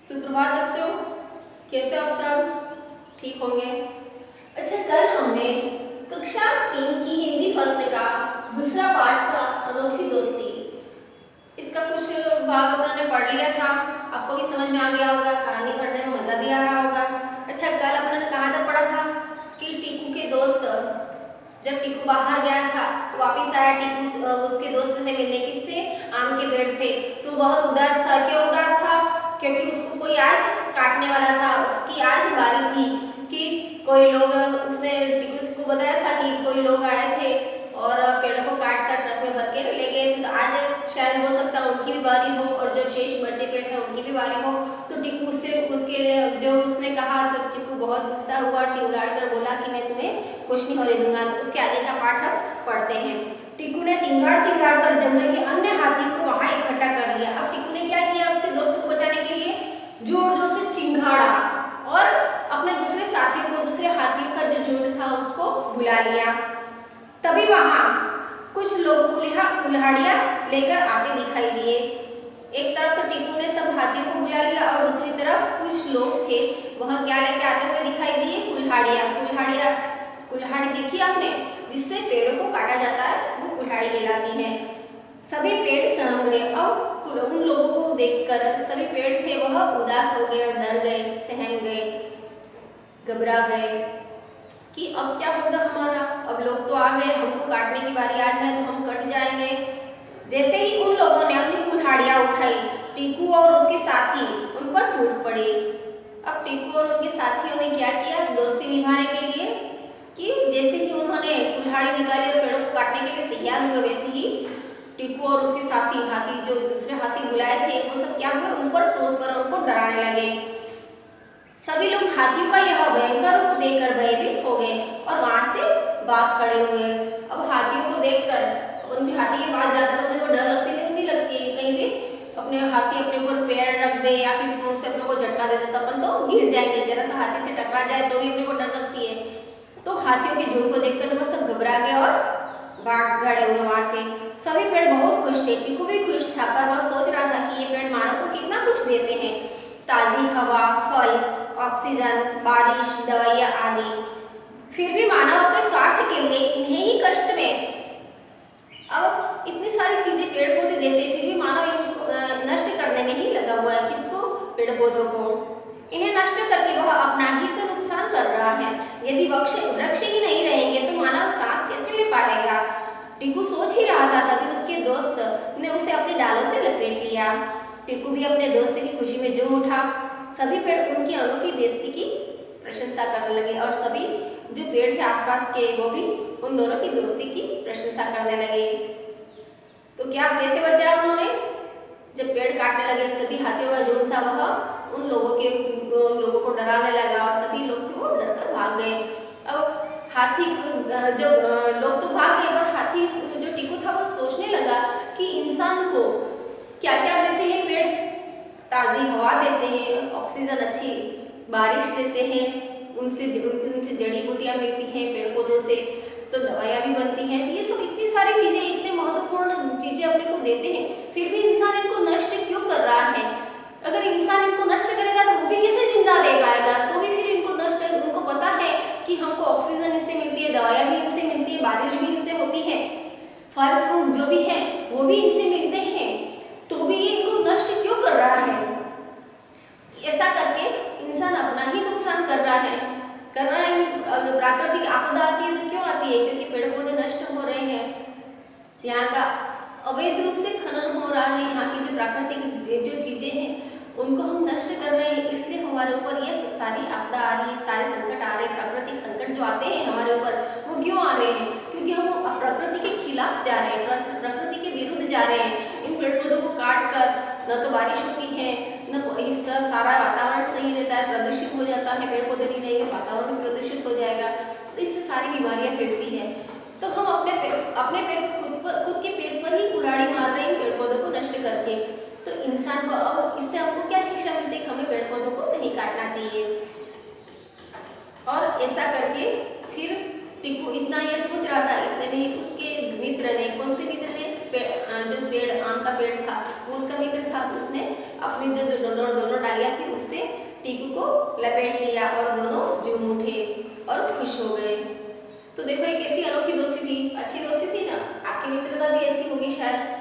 सुप्रभात बच्चों, कैसे हो आप सब? ठीक होंगे। अच्छा, कल हमने कक्षा 3 की हिंदी फर्स्ट का दूसरा पाठ था अनोखी दोस्ती। इसका कुछ भाग अपने ने पढ़ लिया था, आपको भी समझ में आ गया होगा, कहानी पढ़ने में मजा भी आ रहा होगा। अच्छा, कल अपने ने कहाँ तक पढ़ा था कि टीकू के दोस्त, जब टीकू बाहर गया था तो वापिस आया टीकू उसके दोस्त से मिलने, किससे? आम के पेड़ से। तो बहुत उदास था। क्यों उदास था? क्योंकि उसको कोई आज काटने वाला था, उसकी आज बारी थी कि कोई लोग, उसने टीकू को बताया था कि कोई लोग आए थे और पेड़ों को काट कर ट्रक में भर के ले गए थे, तो आज शायद हो सकता है उनकी भी बारी हो और जो शेष बचे पेड़ हैं उनकी भी बारी हो। तो टीकू उससे उसके जो उसने कहा, तो टीकू बहुत गुस्सा हुआ और चिंगाड़ कर बोला कि मैं तुम्हें कुछ नहीं होने दूंगा। तो उसके आगे का पाठ अब पढ़ते हैं। टीकू ने चिंगाड़ चिंगाड़ कर जंगल के अन्य हाथियों को वहां इकट्ठा कर लिया। अब टीकू ने क्या किया? उसके दोस्त को बचाने के लिए जोर जोर से चिंगाड़ा और अपने दूसरे साथियों को, दूसरे हाथियों का जो झुंड था उसको बुला लिया। तभी वहां कुछ लोग कुल्हाड़ियां लेकर आते दिखाई दिए। एक तरफ तो टीकू ने सब हाथियों को बुला लिया और दूसरी तरफ कुछ लोग थे, वह क्या लेके आते हुए दिखाई दिए? कुल्हाड़ियां। कुल्हाड़ी देखी आपने, जिससे पेड़ों को काटा जाता है, वो कुल्हाड़ी कहलाती है। सभी पेड़ सहम गए। अब उन लोगों को देखकर सभी पेड़ थे वह उदास हो गए और डर गए, सहम गए, घबरा गए कि अब क्या होगा हमारा? अब लोग तो आ गए, हमको काटने की बारी आज है तो हम कट जाएंगे। जैसे ही उन लोगों ने अपनी कुल्हाड़ियां उठाई, टीकू और उसके साथी उन पर टूट पड़े। अब टीकू और उनके साथियों ने क्या किया दोस्ती निभाने के लिए कि जैसे ही उन्होंने कुल्हाड़ी निकाली और पेड़ों को काटने के लिए तैयार हुए, वैसे ही टीकू और उसके साथी हाथी, जो दूसरे हाथी बुलाए थे, वो सब क्या हुए? उन पर टूट कर उनको डराने लगे। सभी लोग हाथियों का यह भयंकर रूप देखकर भयभीत हो गए और वहां से भाग खड़े हुए। अब हाथियों को देखकर उनके हाथी के पास जाकर अपने को डर लगती नहीं लगती है, कहीं भी अपने हाथी अपने ऊपर पैर रख दे या फिर सूंड से अपने को झटका दे देता, अपन तो गिर जाएंगे, जरा सा हाथी से टकरा जाए तो भी अपने को डर लगती है। तो हाथियों के झुंड को देखकर वो सब घबरा गए और भाग खड़े हुए वहां से। सभी पेड़ बहुत खुश थे, टीकू भी खुश था, पर वह सोच रहा था कि ये पेड़ मानव को कितना कुछ देते हैं, ताजी हवा, फल, ऑक्सीजन, बारिश, दवाइयाँ आदि। फिर भी मानव अपने स्वार्थ के लिए इन्हें ही कष्ट में, अब इतनी सारी चीजें पेड़ पौधे देते हैं, फिर भी मानव इनको नष्ट करने में ही लगा हुआ है। किसको? पेड़ पौधों को। इन्हें नष्ट करके वह अपना ही तो नुकसान कर रहा है। यदि वृक्ष ही नहीं रहेंगे तो मानव सांस कैसे ले पाएगा? टीकू सोच ही रहा था, तभी उसके दोस्त ने उसे अपनी डालों से लपेट लिया। टीकू भी अपने दोस्त की खुशी में झूम उठा। सभी पेड़ उनकी अनोखी दोस्ती की प्रशंसा करने लगे और सभी जो पेड़ थे आसपास के, वो भी उन दोनों की दोस्ती की प्रशंसा करने लगे। तो क्या कैसे बचा उन्होंने? जब पेड़ काटने लगे, सभी हाथियों का झुंड था वह उन लोगों को डराने लगा और सभी लोग थे वो डर कर भाग गए। अब हाथी जो लोग तो भाग गए, पर हाथी जो टीकू था वो सोचने लगा कि इंसान को क्या क्या देते हैं पेड़? ताज़ी हवा देते हैं, ऑक्सीजन, अच्छी बारिश देते हैं, उनसे जड़ी बूटियाँ मिलती हैं पेड़ पौधों से, तो दवाइयाँ भी बनती हैं। तो ये सब इतनी सारी चीज़ें, इतने महत्वपूर्ण चीज़ें अपने को देते हैं, फिर भी इंसान इनको नष्ट क्यों कर रहा है? अगर इंसान इनको नष्ट करेगा तो वो भी कैसे जिंदा रह पाएगा? तो भी फिर इनको नष्ट, उनको पता है कि हमको ऑक्सीजन इससे मिलती है, दवाइयाँ भी इनसे मिलती है, बारिश भी इनसे होती है, फल फ्रूट जो भी है वो भी इनसे मिलते हैं, तो भी ये इनको नष्ट क्यों कर रहा है? ऐसा करके इंसान अपना ही नुकसान कर रहा है। अगर प्राकृतिक आपदा आती है तो क्यों आती है? क्योंकि पेड़ पौधे नष्ट हो रहे हैं, यहाँ का अवैध रूप से खनन हो रहा है, यहाँ की जो प्राकृतिक जो चीजें हैं उनको हम नष्ट कर रहे हैं, इसलिए हमारे ऊपर ये सब सारी आपदा आ रही है, सारे संकट आ रहे हैं। प्राकृतिक संकट जो आते हैं हमारे ऊपर, वो क्यों आ रहे हैं? क्योंकि हम प्रकृति के खिलाफ जा रहे हैं, प्रकृति के विरुद्ध जा रहे हैं। इन पेड़ पौधों को काट कर न तो बारिश होती है, न इससे सारा वातावरण सही रहता है, प्रदूषित हो जाता है। पेड़ पौधे नहीं रहेंगे, वातावरण प्रदूषित हो जाएगा, तो इससे सारी बीमारियां फैलती है। तो हम अपने पैर खुद के पैर पर ही कुल्हाड़ी मार रहे हैं पेड़ पौधों को नष्ट करके। तो इंसान को अब इससे हमको क्या शिक्षा मिलती है? हमें पेड़ पौधों को नहीं काटना चाहिए। और ऐसा करके फिर टीकू इतना ये सोच रहा था, इतने में उसके मित्र ने, कौन से मित्र ने, जो पेड़ आम का पेड़ था वो उसका मित्र था, तो उसने अपनी जो दोनों डालियाँ थी उससे टीकू को लपेट लिया और दोनों झूम उठे और खुश हो गए। तो देखो ये कैसी अनोखी दोस्ती थी, अच्छी दोस्ती थी ना। आपकी मित्रता भी ऐसी होगी शायद।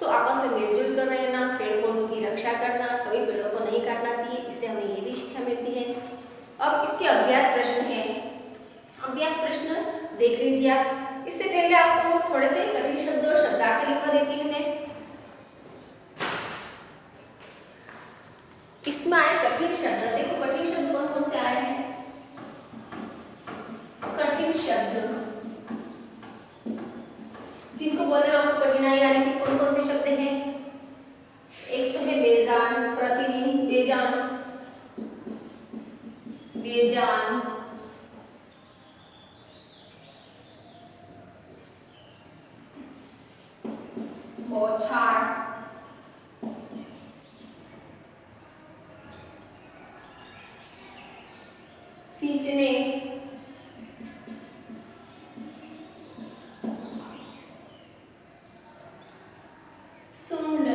तो आपस में मिलजुल कर रहना, पेड़ पौधों की रक्षा करना, कभी पेड़ों को नहीं काटना चाहिए, इससे हमें ये भी शिक्षा मिलती है। अब इसके अभ्यास प्रश्न हैं, अभ्यास प्रश्न देख लीजिए आप। इससे पहले आपको थोड़े से कठिन शब्द और शब्दार्थ लिखवा देती हूँ मैं। इसमें आए कठिन शब्द, देखो कठिन शब्द कौन कौन से आए हैं। कठिन शब्द जिनको बोलने में आपको कठिनाई आ रही थी, कौन कौन से शब्द हैं। एक तो है बेजान, प्रतिदिन, बेजान, बेजान, बौछार, सींचने, सूंड,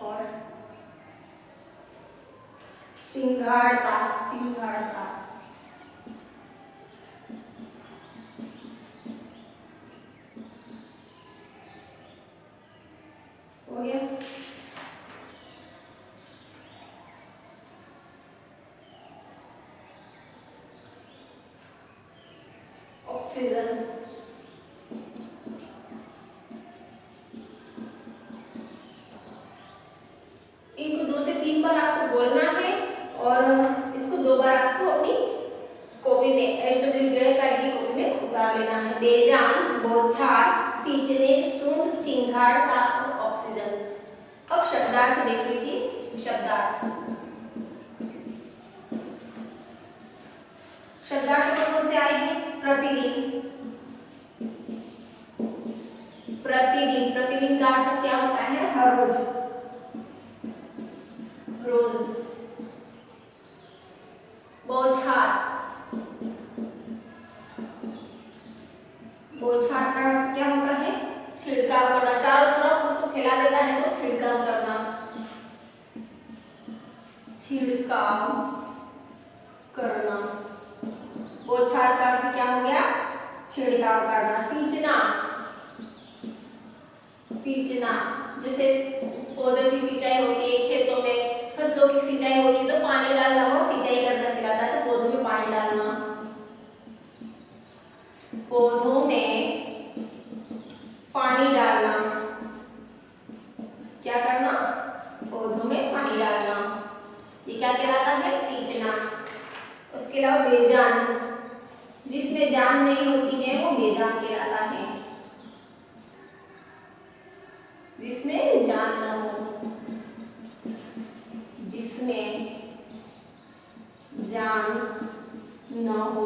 और चिंगाड़ता, चिंगाड़ता। हो गया। ऑक्सीजन, इनको 2 से 3 बार आपको बोलना है और इसको 2 बार आपको अपनी कॉपी में एचडब्ल्यू ग्रह कार्य की कॉपी में उतार लेना है। बेजान, बौछार, सींचने, सूंड, चिंगाड़ता और ऑक्सीजन। अब शब्दार्थ देख लीजिए। शब्दार्थ, शब्दार्थ कौन कौन से आए हैं। प्रतिदिन, प्रतिदिन, प्रतिदिन का अर्थ क्या होता है। हर रोज, रोज। बौछार, बौछार का अर्थ क्या होता है। छिड़काव करना, चारों तरफ उसको फैला देता है तो छिड़काव करना, छिड़काव करना। बौछार का अर्थ क्या हो गया। छिड़काव करना। सींचना, सींचना जैसे पौधों की सिंचाई होती है, खेतों में फसलों की सिंचाई होती है तो पानी डालना, वो सिंचाई करना कहलाता है। तो पौधों में पानी डालना, पौधों में पानी डालना। क्या करना। पौधों में पानी डालना, ये क्या कहलाता है। सींचना। उसके अलावा बेजान, जिसमें जान नहीं होती है वो बेजान कहलाता है। जिसमें जान न हो, जिसमें जान न हो।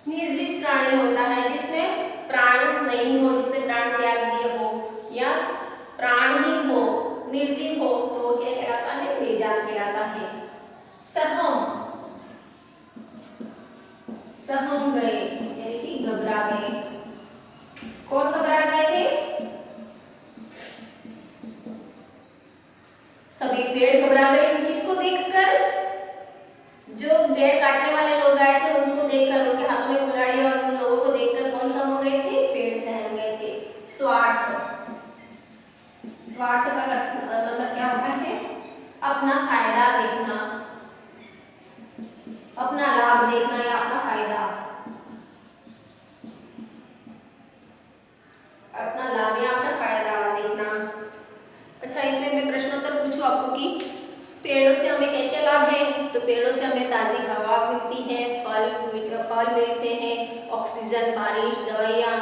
निर्जीव प्राणी होता है जिसमें प्राण नहीं हो, जिसने प्राण त्याग दिए हो या प्राणहीन हो, निर्जीव हो, तो वो क्या कहलाता है। बेजान कहलाता है। सहम, सहम गए यानी कि घबरा गए। कौन घबरा गए थे। सभी पेड़ घबरा गए थे। किसको देखकर। जो पेड़ काटने वाले लोग आए थे उनको देखकर, उनके हाथों में कुल्हाड़ी और उन लोगों को देखकर कौन सा हो गए थे। पेड़ सहम गए थे। स्वार्थ, स्वार्थ का मतलब क्या होता है। अपना फायदा देखना, अपना लाभ देखना या अपना फायदा, अपना लाभ या अपना फायदा देखना। अच्छा, इसमें मैं प्रश्नोत्तर पूछूं आपको कि पेड़ों से हमें क्या क्या लाभ है। तो पेड़ों से हमें ताज़ी हवा मिलती है, फल मिलते हैं, ऑक्सीजन, बारिश, दवाइयाँ,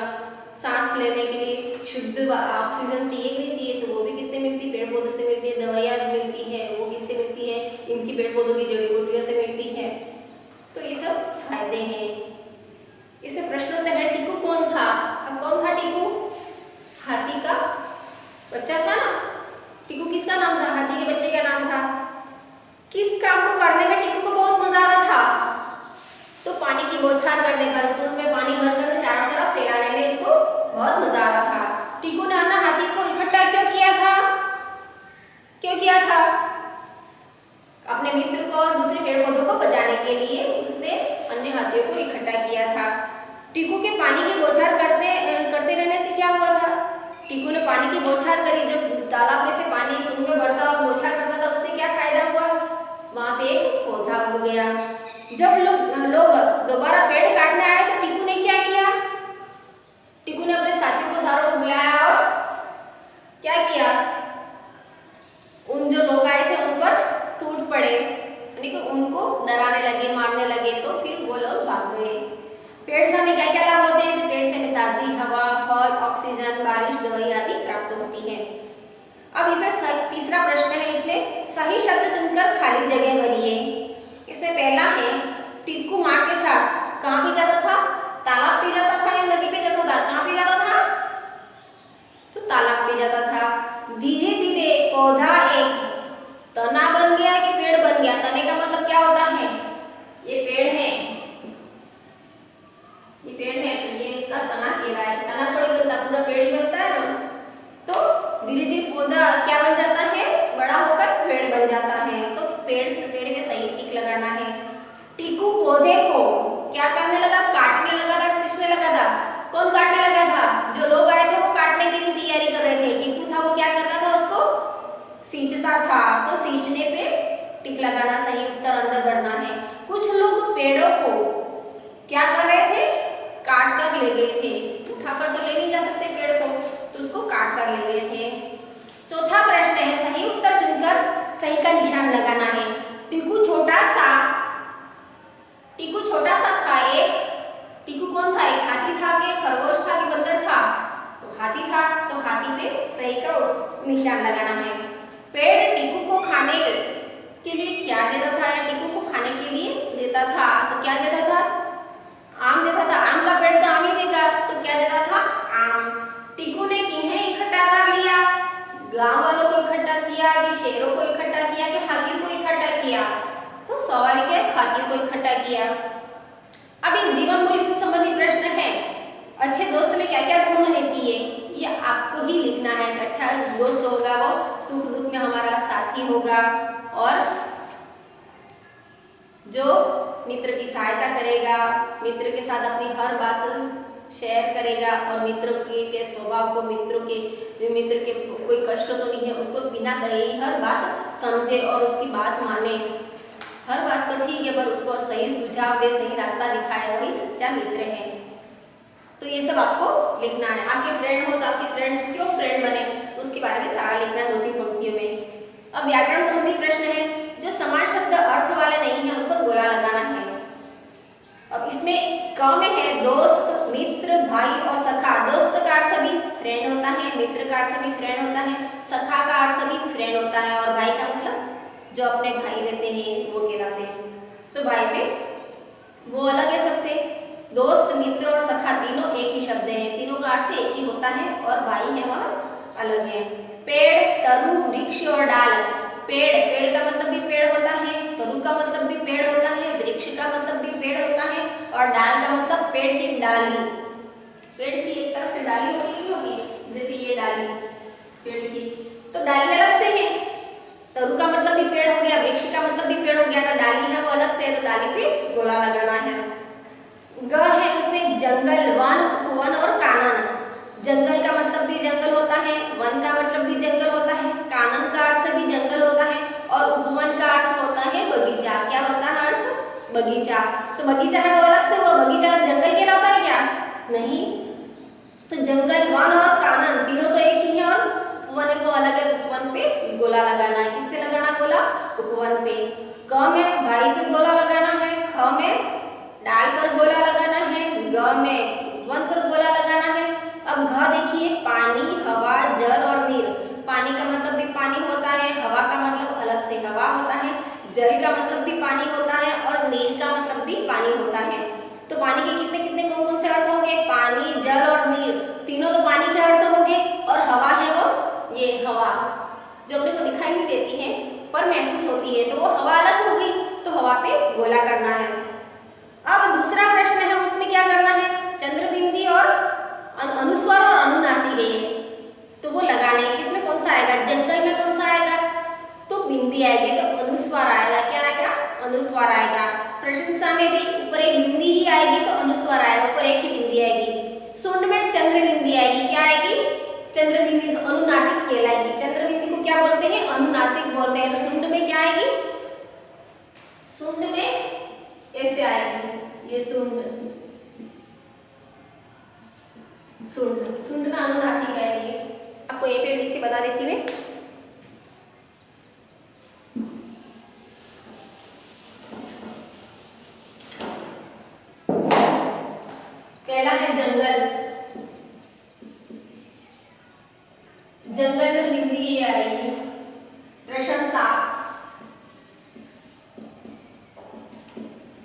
सांस लेने के लिए शुद्ध ऑक्सीजन चाहिए कि नहीं चाहिए, तो वो भी किससे मिलती है। पेड़ पौधों से मिलती है। दवाइयाँ मिलती है, वो किससे मिलती है। इनकी पेड़ पौधों की जड़ी बूटियों से मिलती है। तो ये सब फायदे हैं। इसमें प्रश्नोत्तर है टीकू कौन था। अब कौन था टीकू। हाथी का बच्चा था ना। टीकू किसका नाम था। हाथी के बच्चे का नाम था। किस काम को करने में टीकू को बहुत मजा आता था। तो पानी की बौछार करने पर, सूंड में टीकू के पानी की बौछार करते रहने से क्या हुआ था? टीकू ने पानी की बौछार करी, जब तालाब में से पानी सूंड में भरता और बौछार करता था, उससे क्या फायदा हुआ? वहां पे एक पौधा उग गया। जब लोग दोबारा पेड़ काटने आए तो टीकू ने क्या किया? टीकू ने अपने साथियों को सारों को बुलाया और क्या किया? उन जो लोग आए थे उन पर टूट पड़े, यानी कि उनको डराने लगे, मारने लगे, तो फिर वो लोग भाग गए। पेड़ से हमें क्या क्या लाभ होते हैं? तो पेड़ से हमें ताज़ी हवा, फल, ऑक्सीजन, बारिश, दवाई आदि प्राप्त होती है। अब इसमें तीसरा प्रश्न है, इसमें सही शब्द चुनकर खाली जगह भरिए। इसमें पहला है, टीकू माँ के साथ कहाँ पे जाता था? तालाब पे जाता था या नदी पे जाता था? कहाँ पे जाता था? तो तालाब पे जाता था। धीरे धीरे पौधा एक तना बन गया कि पेड़ बन गया? तने का मतलब क्या होता है? ये पेड़ है, ये पेड़ है तो ये इसका तना कहलाता है। तना थोड़ी बनता, पूरा पेड़ बनता है ना। तो धीरे धीरे पौधा क्या बन जाता है? बड़ा होकर पेड़ बन जाता है। तो पेड़ से पेड़ के सही टिक लगाना है। टीकू पौधे को क्या करने लगा? काटने लगा था, सींचने लगा था? कौन काटने लगा था? जो लोग आए थे वो काटने की तैयारी कर रहे थे। टीकू था वो क्या करता था? उसको सींचता था। तो सींचने पे टिक लगाना सही उत्तर, अंदर बढ़ना है। कुछ लोग पेड़ों को क्या कर रहे थे? काट कर ले गए थे। उठाकर तो ले नहीं जा सकते पेड़ को, तो उसको काट कर ले गए थे। चौथा प्रश्न है, सही उत्तर चुनकर सही का निशान लगाना है। टीकू छोटा सा था। एक टीकू कौन था? एक हाथी था कि खरगोश था कि बंदर था? तो हाथी था, तो हाथी पे सही का निशान लगाना है। पेड़ टीकू को खाने के लिए क्या देता था? टीकू को खाने के लिए देता था, तो क्या देता था? आम देता था। आम का पेड़ तो आम ही देगा, तो क्या देता था? आम। टीकू ने किन्हें इकट्ठा कर लिया? गांव वालों को इकट्ठा किया कि शेरों को इकट्ठा किया कि हाथियों को इकट्ठा किया? तो स्वाभाविक है, हाथियों को इकट्ठा किया। अब एक जीवन मूल्य से संबंधित प्रश्न है, अच्छे दोस्त में क्या क्या गुण होने चाहिए? ये आपको ही लिखना है। अच्छा दोस्त होगा वो सुख दुख में हमारा साथी होगा, और जो मित्र की सहायता करेगा, मित्र के साथ अपनी हर बात शेयर करेगा, और मित्र के स्वभाव को, मित्र के कोई कष्ट तो नहीं है, उसको बिना कहे ही हर बात समझे और उसकी बात माने। हर बात तो ठीक है, पर उसको सही सुझाव दे, सही रास्ता दिखाए, वही सच्चा मित्र है। तो ये सब आपको लिखना है। आपके फ्रेंड हो तो आपके फ्रेंड क्यों फ्रेंड बने, तो उसके बारे में सारा लिखना है 2-3 पंक्तियों में। अब व्याकरण संबंधी प्रश्न है, जो समान शब्द अर्थ वाले नहीं है उन पर गोला लगाना है। अब इसमें क में है दोस्त, मित्र, भाई और सखा। दोस्त का अर्थ भी फ्रेंड होता है, मित्र का अर्थ भी फ्रेंड होता है, सखा का अर्थ भी फ्रेंड होता है, और भाई का मतलब जो अपने भाई रहते हैं वो कहलाते हैं। तो भाई में वो अलग है सबसे। दोस्त, मित्र और सखा तीनों एक ही शब्द हैं, तीनों का अर्थ एक ही होता है, और भाई है वह अलग है। पेड़, तरु, वृक्ष और डाल। पेड़ का मतलब भी पेड़ होता है, तरु का मतलब भी पेड़ होता है, वृक्ष का मतलब भी पेड़ होता है, और डाल का मतलब पेड़ की डाली। पेड़ की एक तरफ से डाली होगी, जैसे ये डाली पेड़ की, तो डाली अलग से है। तरु का मतलब भी पेड़ हो गया, वृक्ष का मतलब भी पेड़ हो गया, तो डाली है वो अलग से, तो डाली पे गोला लगाना है। ग है उसमें जंगल, वन और कानन। जंगल का मतलब भी जंगल होता है, वन का मतलब भी जंगल होता है, कानन का अर्थ भी जंगल होता है, और उपवन का अर्थ होता है बगीचा। क्या होता है अर्थ? बगीचा। तो बगीचा है वो अलग से, वो बगीचा जंगल कहलाता है क्या? नहीं। तो जंगल, वन और कानन तीनों तो एक ही है, और उपवन को अलग है, तो उपवन पे गोला लगाना है। किस पे लगाना गोला? उपवन पे। क में भाई पे गोला लगाना है, ख में डाल पर गोला लगाना है, ग में वन पर गोला लगाना है। अब घ देखिए, पानी, हवा, जल और नीर। पानी का मतलब भी पानी होता है, हवा का मतलब अलग से हवा होता है, जल का मतलब भी पानी होता है, और नीर का मतलब भी पानी होता है। तो पानी के चंद्र बिंदी तो अनुनासिक कहलाएगी। चंद्र बिंदी को क्या बोलते हैं? अनुनासिक बोलते हैं। तो सुंड में क्या आएगी? सुंड में ऐसे आएगी, ये सुंड, सुंड, सुंड में अनुनासिक आएगी। आपको ये पे लिख के बता देती हूँ। पहला है जंगल, जंगल में बिंदी ये आएगी। प्रशंसा,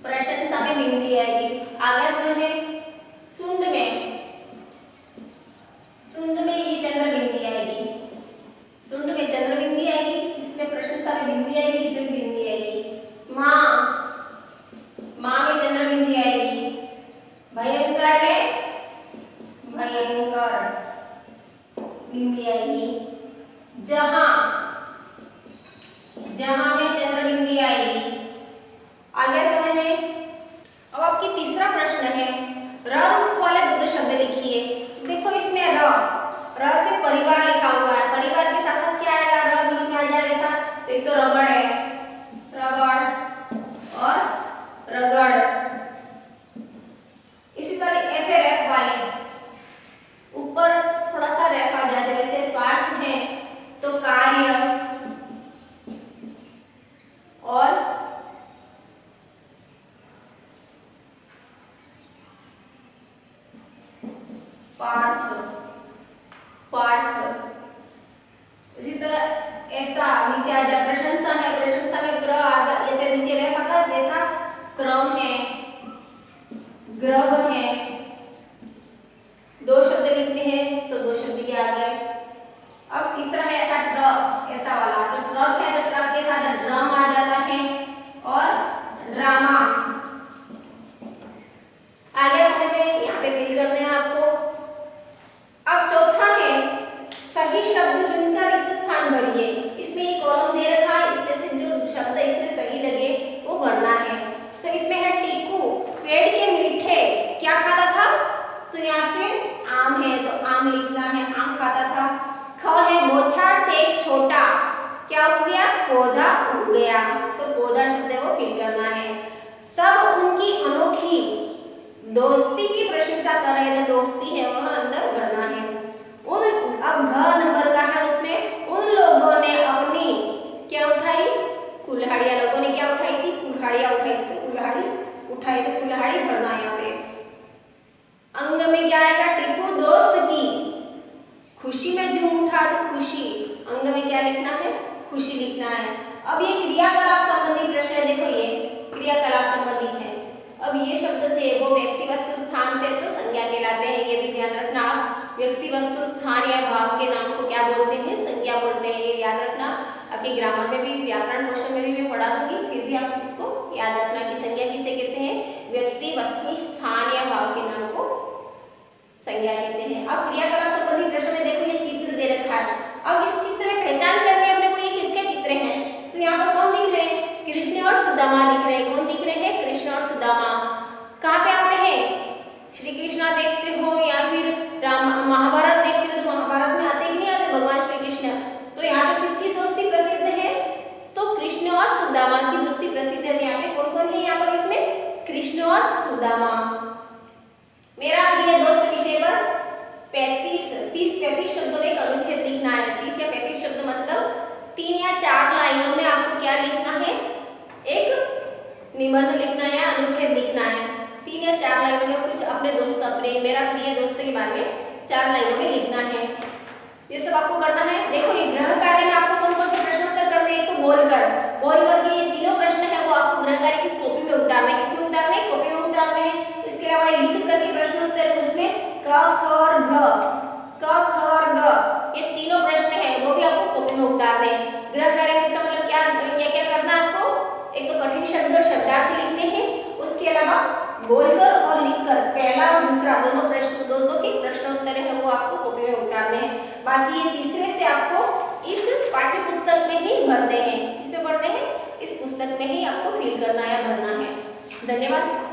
प्रशंसा में बिंदी आएगी। आगे समझे, सुंड में, सुंड में ये चंद्र बिंदी आएगी, सुंड में चंद्र बिंदी आएगी, इसमें प्रशंसा में बिंदी आएगी, इसमें भी बिंदी आएगी। माँ, माँ में चंद्र बिंदी आएगी। भयंकर है, भयंकर बिंदी आएगी। जहां, जहां में चंद्र बिंदी आएगी। आगे समझ में। अब आपकी तीसरा प्रश्न है, र रूप वाले दो शब्द लिखिए। देखो इसमें र से परिवार लिखा हुआ है। परिवार के साथ साथ क्या आएगा? र बीच में आ जाएगा ऐसा। तो एक तो रबड़ है, रबड़ और रगड़। इसी तरह ऐसे रैप वाले ऊपर थोड़ा सा रैप आ जाता है। वैसे स्वार्थ है तो कार्य और पार्थ, पार्थ। इसी तरह ऐसा नीचे आ जाए, प्रशंसा है, प्रशंसा में ग्रह आधा ऐसे नीचे रैप आता है, जैसा क्रम है, ग्रह है। दो शब्द लिखने हैं तो दो शब्द ये आ गए। अब तीसरा है ऐसा ट्रक, ऐसा वाला। तो ट्रक है तो ट्रक के साथ ड्रम आ जाता है और ड्रामा। आगे समझे, यहाँ पे फिल करने हैं आपको। अब चौथा है सही शब्द चुनकर रिक्त स्थान भरिए। इसमें एक कॉलम दे रखा है, इसमें से जो शब्द इसमें सही लगे वो भरना है। तो इसमें है टीकू, पेड़ के मीठे क्या खाता था? तो यहाँ पे आम है तो आम लिखना है, आम खाता था। ख है बौछार से एक छोटा क्या उग गया? पौधा उग गया। तो पौधा शब्द है वो फिल करना है। सब उनकी अनोखी दोस्ती की प्रशंसा कर रहे थे, दोस्ती है वह अंदर भरना है। उन, अब घ नंबर का है, उसमें उन लोगों ने अपनी क्या उठाई? कुल्हाड़ियां। लोगों ने क्या उठाई थी? कुल्हाड़ियां उठाई थी। तो कुल्हाड़ी उठाई तो कुल्हाड़ी भरना है यहाँ पे। अंग में क्या आएगा? टीकू दोस्त की खुशी में झूम उठा तो खुशी। अंग में क्या लिखना है? खुशी लिखना है। अब ये क्रियाकलाप संबंधी प्रश्न है। देखो ये क्रियाकलाप संबंधी है। अब ये शब्द थे वो व्यक्ति वस्तु स्थान थे तो संज्ञा कहलाते हैं, ये भी ध्यान रखना आप। व्यक्ति वस्तु स्थान या भाव के नाम को क्या बोलते हैं? संज्ञा बोलते हैं, ये याद रखना। आपके ग्रामर में भी, व्याकरण क्वेश्चन में भी मैं पढ़ा दूंगी, फिर भी आप इसको याद रखना कि संज्ञा किसे कहते हैं? व्यक्ति वस्तु स्थान या भाव के नाम को संज्ञा कहते हैं। अब क्रियाकलाप संबंधी प्रश्न में देखो ये चित्र दे रखा है। अब इस चित्र में पहचान करनी है अपने को, ये किसके चित्र हैं? तो यहाँ पर कौन दिख रहे हैं? कृष्ण और सुदामा दिख रहे हैं। कौन दिख रहे हैं? कृष्ण और सुदामा। कहाँ पे आते हैं? श्री कृष्णा देखते हो या फिर महाभारत देखते हो तो महाभारत में आते कि नहीं आते भगवान श्री कृष्ण? तो यहाँ पे किसकी दोस्ती प्रसिद्ध है? तो कृष्ण और सुदामा की दोस्ती प्रसिद्ध है। यहाँ पे कौन कौन है यहाँ पर इसमें? कृष्ण और सुदामा। मेरा प्रिय दोस्त विषय पर 30-35 शब्दों में एक अनुच्छेद लिखना है। 30 या 35 शब्द मतलब 3 या 4 लाइनों में आपको क्या लिखना है? एक निबंध लिखना है, अनुच्छेद लिखना है। 3 या 4 लाइनों में कुछ अपने दोस्त, अपने मेरा प्रिय दोस्त के बारे में 4 लाइनों में लिखना है। ये सब आपको करना है। देखो ये गृह कार्य में आपको कौन कौन से प्रश्न उत्तर करने हैं? तो बोलकर के ये तीनों प्रश्न है वो आपको गृह कार्य की कॉपी में उतारना है। किसमें उतारना है? कॉपी में उतारते हैं। इसके अलावा लिख करके प्रश्न उत्तर उसमें क ख और घ, ये तीनों प्रश्न है वो भी आपको कॉपी में उतारने हैं। गृह कार्य में इसका मतलब क्या क्या करना है आपको? एक तो कठिन शब्द और शब्दार्थ लिखने हैं, उसके अलावा बोलकर और लिखकर पहला और दूसरा दोनों प्रश्न, दो के प्रश्न उत्तर है वो आपको कॉपी में उतारने हैं। बाकी ये तीसरे से आपको इस पाठ्य पुस्तक में ही भरने हैं। किसमें भरने हैं? इस पुस्तक में ही आपको फिल करना है, भरना है। धन्यवाद।